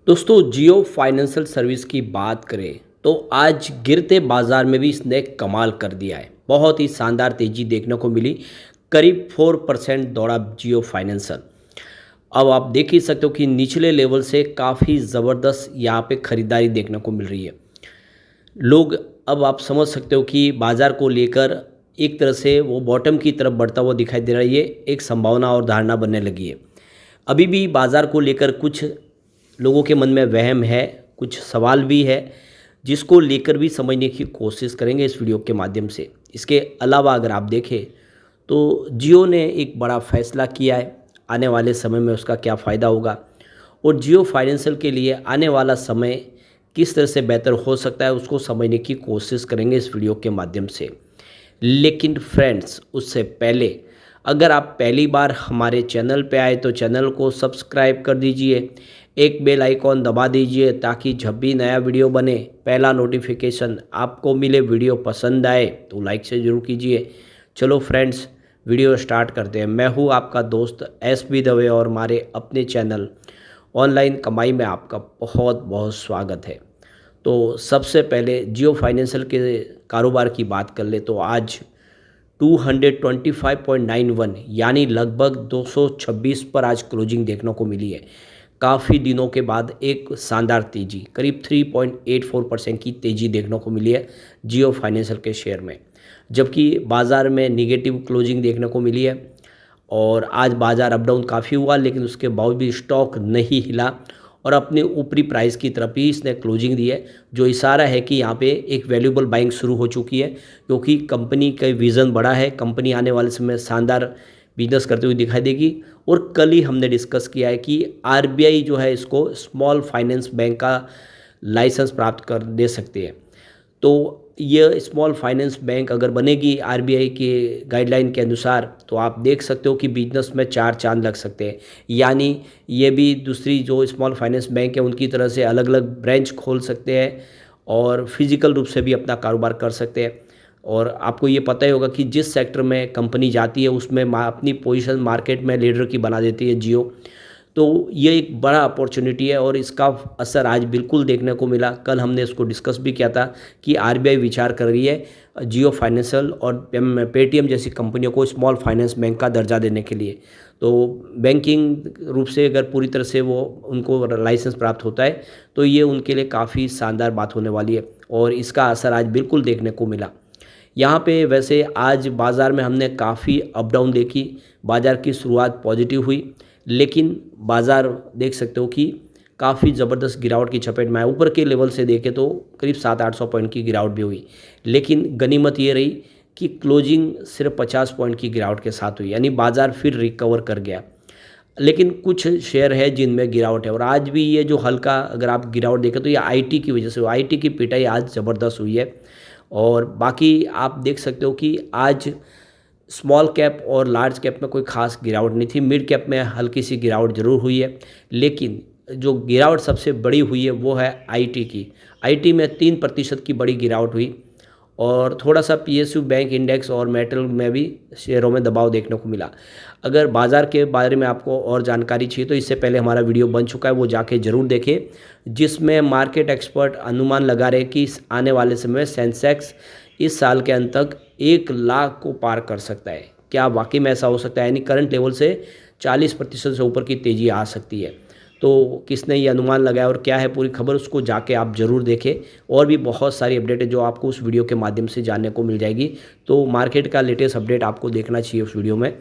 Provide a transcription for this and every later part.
दोस्तों जियो financial service की बात करें तो आज गिरते बाजार में भी इसने कमाल कर दिया है। बहुत ही शानदार तेजी देखने को मिली। करीब 4% दौड़ा जियो फाइनेंशियल। अब आप देख ही सकते हो कि निचले लेवल से काफ़ी ज़बरदस्त यहाँ पे खरीदारी देखने को मिल रही है। लोग अब आप समझ सकते हो कि बाज़ार को लेकर एक तरह से वो बॉटम की तरफ बढ़ता हुआ दिखाई दे रहा है। ये एक संभावना और धारणा बनने लगी है। अभी भी बाज़ार को लेकर कुछ लोगों के मन में वहम है, कुछ सवाल भी है, जिसको लेकर भी समझने की कोशिश करेंगे इस वीडियो के माध्यम से। इसके अलावा अगर आप देखें तो जियो ने एक बड़ा फैसला किया है, आने वाले समय में उसका क्या फ़ायदा होगा और जियो फाइनेंशियल के लिए आने वाला समय किस तरह से बेहतर हो सकता है, उसको समझने की कोशिश करेंगे इस वीडियो के माध्यम से। लेकिन फ्रेंड्स, उससे पहले अगर आप पहली बार हमारे चैनल पे आए तो चैनल को सब्सक्राइब कर दीजिए, एक बेल आइकॉन दबा दीजिए ताकि जब भी नया वीडियो बने पहला नोटिफिकेशन आपको मिले। वीडियो पसंद आए तो लाइक से ज़रूर कीजिए। चलो फ्रेंड्स, वीडियो स्टार्ट करते हैं। मैं हूँ आपका दोस्त एस बी दवे और हमारे अपने चैनल ऑनलाइन कमाई में आपका बहुत बहुत स्वागत है। तो सबसे पहले जियो फाइनेंशियल के कारोबार की बात कर ले तो आज 225.91 यानी लगभग 226 पर आज क्लोजिंग देखने को मिली है। काफ़ी दिनों के बाद एक शानदार तेज़ी, करीब 3.84% की तेज़ी देखने को मिली है जियो फाइनेंशियल के शेयर में, जबकि बाज़ार में निगेटिव क्लोजिंग देखने को मिली है। और आज बाज़ार अप डाउन काफ़ी हुआ, लेकिन उसके बावजूद भी स्टॉक नहीं हिला और अपने ऊपरी प्राइस की तरफ ही इसने क्लोजिंग दी है, जो इशारा है कि यहाँ पे एक वैल्यूएबल बाइंग शुरू हो चुकी है, क्योंकि कंपनी का विज़न बड़ा है। कंपनी आने वाले समय शानदार बिजनेस करते हुए दिखाई देगी। और कल ही हमने डिस्कस किया है कि आरबीआई जो है इसको स्मॉल फाइनेंस बैंक का लाइसेंस प्राप्त कर दे सकती है। तो ये स्मॉल फाइनेंस बैंक अगर बनेगी आरबीआई के गाइडलाइन के अनुसार, तो आप देख सकते हो कि बिजनेस में चार चांद लग सकते हैं। यानी ये भी दूसरी जो स्मॉल फाइनेंस बैंक है उनकी तरह से अलग अलग ब्रांच खोल सकते हैं और फिजिकल रूप से भी अपना कारोबार कर सकते हैं। और आपको ये पता ही होगा कि जिस सेक्टर में कंपनी जाती है उसमें अपनी पोजीशन मार्केट में लीडर की बना देती है जियो। तो ये एक बड़ा अपॉर्चुनिटी है और इसका असर आज बिल्कुल देखने को मिला। कल हमने इसको डिस्कस भी किया था कि आरबीआई विचार कर रही है जियो फाइनेंशियल और पेटीएम जैसी कंपनियों को स्मॉल फाइनेंस बैंक का दर्जा देने के लिए। तो बैंकिंग रूप से अगर पूरी तरह से वो उनको लाइसेंस प्राप्त होता है तो ये उनके लिए काफ़ी शानदार बात होने वाली है और इसका असर आज बिल्कुल देखने को मिला। यहाँ पे वैसे आज बाज़ार में हमने काफ़ी अप डाउन देखी। बाज़ार की शुरुआत पॉजिटिव हुई, लेकिन बाज़ार देख सकते हो कि काफ़ी ज़बरदस्त गिरावट की चपेट में आया। ऊपर के लेवल से देखें तो करीब 700-800 पॉइंट की गिरावट भी हुई, लेकिन गनीमत ये रही कि क्लोजिंग सिर्फ 50 पॉइंट की गिरावट के साथ हुई, यानी बाज़ार फिर रिकवर कर गया। लेकिन कुछ शेयर है जिनमें गिरावट है और आज भी ये जो हल्का अगर आप गिरावट देखें तो ये आईटी की वजह से, आईटी की पिटाई आज ज़बरदस्त हुई है। और बाकी आप देख सकते हो कि आज स्मॉल कैप और लार्ज कैप में कोई खास गिरावट नहीं थी। मिड कैप में हल्की सी गिरावट ज़रूर हुई है, लेकिन जो गिरावट सबसे बड़ी हुई है वो है आईटी की। आईटी में 3% की बड़ी गिरावट हुई और थोड़ा सा पीएसयू बैंक इंडेक्स और मेटल में भी शेयरों में दबाव देखने को मिला। अगर बाज़ार के बारे में आपको और जानकारी चाहिए तो इससे पहले हमारा वीडियो बन चुका है, वो जाके ज़रूर देखें, जिसमें मार्केट एक्सपर्ट अनुमान लगा रहे कि आने वाले समय में सेंसेक्स इस साल के अंत तक 1 लाख को पार कर सकता है। क्या वाकई में ऐसा हो सकता है? यानी करंट लेवल से 40% से ऊपर की तेज़ी आ सकती है। तो किसने ये अनुमान लगाया और क्या है पूरी खबर, उसको जाके आप ज़रूर देखें। और भी बहुत सारी अपडेट है जो आपको उस वीडियो के माध्यम से जानने को मिल जाएगी। तो मार्केट का लेटेस्ट अपडेट आपको देखना चाहिए उस वीडियो में।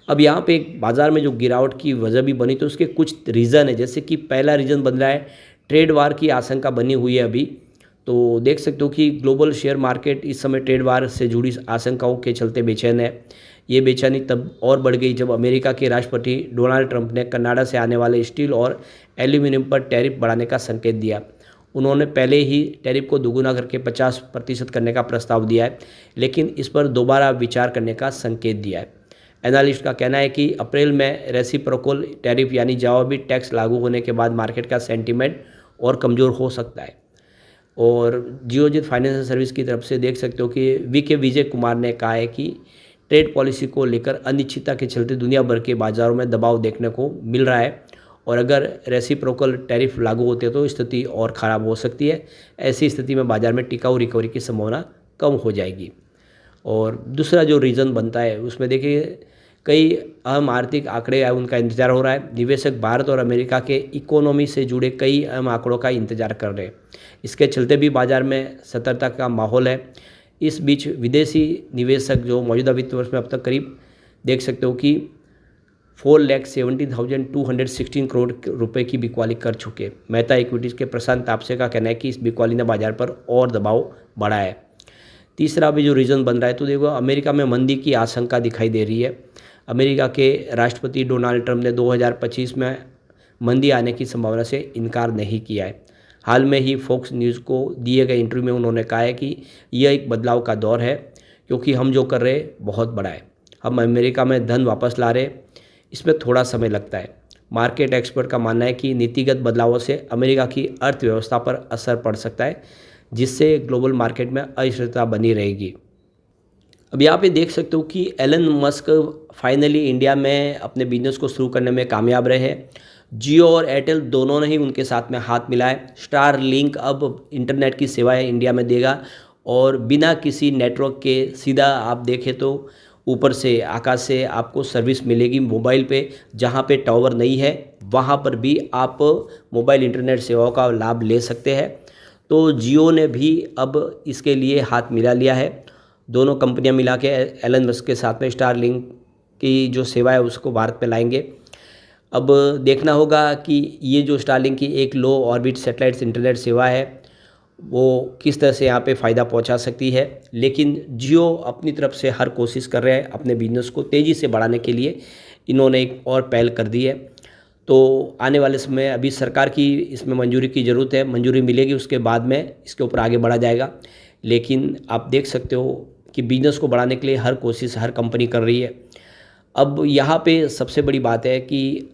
अब यहाँ पे एक बाज़ार में जो गिरावट की वजह भी बनी तो उसके कुछ रीज़न है, जैसे कि पहला रीज़न बन रहा है ट्रेड वार की आशंका बनी हुई है अभी। तो देख सकते हो कि ग्लोबल शेयर मार्केट इस समय ट्रेड वार से जुड़ी आशंकाओं के चलते बेचैन है। ये बेचैनी तब और बढ़ गई जब अमेरिका के राष्ट्रपति डोनाल्ड ट्रंप ने कनाडा से आने वाले स्टील और एल्यूमिनियम पर टैरिफ बढ़ाने का संकेत दिया। उन्होंने पहले ही टैरिफ को दोगुना करके 50% करने का प्रस्ताव दिया है, लेकिन इस पर दोबारा विचार करने का संकेत दिया है। एनालिस्ट का कहना है कि अप्रैल में रेसिप्रोकल टैरिफ यानी जवाबी टैक्स लागू होने के बाद मार्केट का सेंटीमेंट और कमज़ोर हो सकता है। और जियोजित फाइनेंशियल सर्विस की तरफ से देख सकते हो कि वीके विजय कुमार ने कहा है कि ट्रेड पॉलिसी को लेकर अनिश्चितता के चलते दुनिया भर के बाज़ारों में दबाव देखने को मिल रहा है और अगर रेसिप्रोकल टैरिफ लागू होते तो स्थिति और ख़राब हो सकती है। ऐसी स्थिति में बाज़ार में टिकाऊ रिकवरी की संभावना कम हो जाएगी। और दूसरा जो रीज़न बनता है उसमें देखिए कई अहम आर्थिक आंकड़े उनका इंतज़ार हो रहा है। निवेशक भारत और अमेरिका के इकोनॉमी से जुड़े कई अहम आंकड़ों का इंतज़ार कर रहे हैं। इसके चलते भी बाज़ार में सतर्कता का माहौल है। इस बीच विदेशी निवेशक जो मौजूदा वित्त वर्ष में अब तक करीब देख सकते हो कि 4,70,216 करोड़ रुपए की बिकवाली कर चुके। मेहता इक्विटीज़ के प्रशांत तापसे का कहना है कि इस बिकवाली ने बाजार पर और दबाव बढ़ाया है। तीसरा भी जो रीज़न बन रहा है तो देखो अमेरिका में मंदी की आशंका दिखाई दे रही है। अमेरिका के राष्ट्रपति डोनाल्ड ट्रंप ने 2025 में मंदी आने की संभावना से इनकार नहीं किया है। हाल में ही फॉक्स न्यूज़ को दिए गए इंटरव्यू में उन्होंने कहा है कि यह एक बदलाव का दौर है क्योंकि हम जो कर रहे हैं बहुत बड़ा है। हम अमेरिका में धन वापस ला रहे, इसमें थोड़ा समय लगता है। मार्केट एक्सपर्ट का मानना है कि नीतिगत बदलावों से अमेरिका की अर्थव्यवस्था पर असर पड़ सकता है, जिससे ग्लोबल मार्केट में अस्थिरता बनी रहेगी। अब यहाँ पे देख सकते हो कि एलन मस्क फाइनली इंडिया में अपने बिजनेस को शुरू करने में कामयाब रहे हैं। जियो और एयरटेल दोनों ने ही उनके साथ में हाथ मिलाए। स्टार लिंक अब इंटरनेट की सेवाएं इंडिया में देगा और बिना किसी नेटवर्क के सीधा आप देखें तो ऊपर से आकाश से आपको सर्विस मिलेगी मोबाइल पे। जहाँ पे टावर नहीं है वहाँ पर भी आप मोबाइल इंटरनेट सेवाओं का लाभ ले सकते हैं। तो जियो ने भी अब इसके लिए हाथ मिला लिया है। दोनों कंपनियां मिला के एलन मस्क के साथ में स्टार लिंक की जो सेवा है उसको भारत पे लाएंगे। अब देखना होगा कि ये जो स्टारलिंक की एक लो ऑर्बिट सैटेलाइट इंटरनेट सेवा है वो किस तरह से यहाँ पे फ़ायदा पहुँचा सकती है। लेकिन जियो अपनी तरफ से हर कोशिश कर रहे हैं अपने बिजनेस को तेज़ी से बढ़ाने के लिए। इन्होंने एक और पहल कर दी है। तो आने वाले समय अभी सरकार की इसमें मंजूरी की ज़रूरत है। मंजूरी मिलेगी उसके बाद में इसके ऊपर आगे बढ़ा जाएगा। लेकिन आप देख सकते हो कि बिजनेस को बढ़ाने के लिए हर कोशिश हर कंपनी कर रही है। अब यहाँ पे सबसे बड़ी बात है कि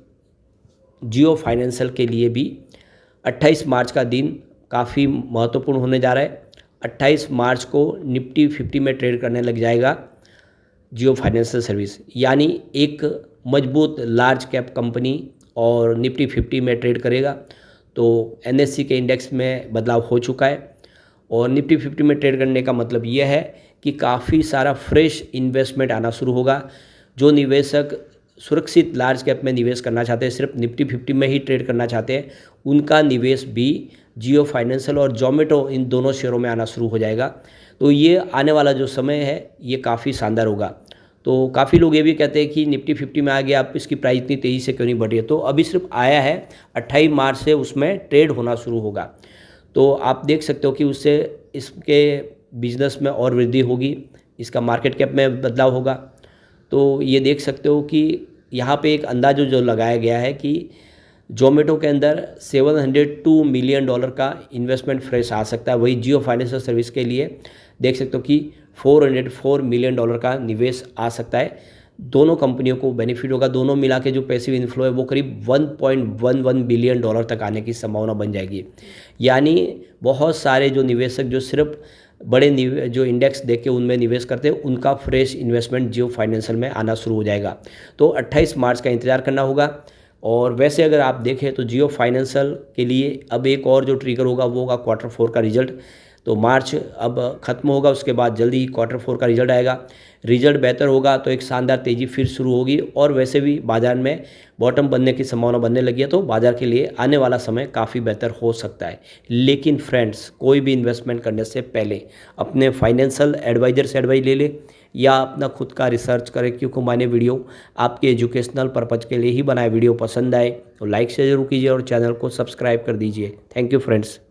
जियो फाइनेंशियल के लिए भी 28 मार्च का दिन काफ़ी महत्वपूर्ण होने जा रहा है। 28 मार्च को निफ्टी 50 में ट्रेड करने लग जाएगा जियो फाइनेंशियल सर्विस, यानी एक मजबूत लार्ज कैप कंपनी और निफ्टी 50 में ट्रेड करेगा। तो एनएससी के इंडेक्स में बदलाव हो चुका है और निफ्टी 50 में ट्रेड करने का मतलब यह है कि काफ़ी सारा फ्रेश इन्वेस्टमेंट आना शुरू होगा। जो निवेशक सुरक्षित लार्ज कैप में निवेश करना चाहते हैं, सिर्फ निफ्टी 50 में ही ट्रेड करना चाहते हैं, उनका निवेश भी जियो फाइनेंशियल और जोमेटो इन दोनों शेयरों में आना शुरू हो जाएगा। तो ये आने वाला जो समय है ये काफ़ी शानदार होगा। तो काफ़ी लोग ये भी कहते हैं कि निफ्टी 50 में आ गया, अब इसकी प्राइस इतनी तेज़ी से क्यों नहीं बढ़ी है। तो अभी सिर्फ आया है, 28 मार्च से उसमें ट्रेड होना शुरू होगा। तो आप देख सकते हो कि उससे इसके बिजनेस में और वृद्धि होगी, इसका मार्केट कैप में बदलाव होगा। तो ये देख सकते हो कि यहाँ पे एक अंदाज़ जो लगाया गया है कि जोमेटो के अंदर $702 मिलियन का इन्वेस्टमेंट फ्रेश आ सकता है। वही जियो फाइनेंशियल सर्विस के लिए देख सकते हो कि $404 मिलियन का निवेश आ सकता है। दोनों कंपनियों को बेनिफिट होगा। दोनों मिला के जो पैसिव इन्फ्लो है वो करीब $1.11 बिलियन तक आने की संभावना बन जाएगी। यानी बहुत सारे जो निवेशक जो सिर्फ बड़े जो इंडेक्स देख के उनमें निवेश करते हैं उनका फ्रेश इन्वेस्टमेंट जियो फाइनेंशियल में आना शुरू हो जाएगा। तो 28 मार्च का इंतज़ार करना होगा। और वैसे अगर आप देखें तो जियो फाइनेंशियल के लिए अब एक और जो ट्रिगर होगा वो होगा Q4 का रिजल्ट। तो मार्च अब ख़त्म होगा, उसके बाद जल्दी ही Q4 का रिजल्ट आएगा। रिजल्ट बेहतर होगा तो एक शानदार तेज़ी फिर शुरू होगी और वैसे भी बाज़ार में बॉटम बनने की संभावना बनने लगी है। तो बाज़ार के लिए आने वाला समय काफ़ी बेहतर हो सकता है। लेकिन फ्रेंड्स, कोई भी इन्वेस्टमेंट करने से पहले अपने फाइनेंशियल एडवाइज़र से एडवाइस ले ले या अपना खुद का रिसर्च करें, क्योंकि मैंने वीडियो आपके एजुकेशनल पर्पज़ के लिए ही बनाए। वीडियो पसंद आए तो लाइक से ज़रूर कीजिए और चैनल को सब्सक्राइब कर दीजिए। Thank you friends.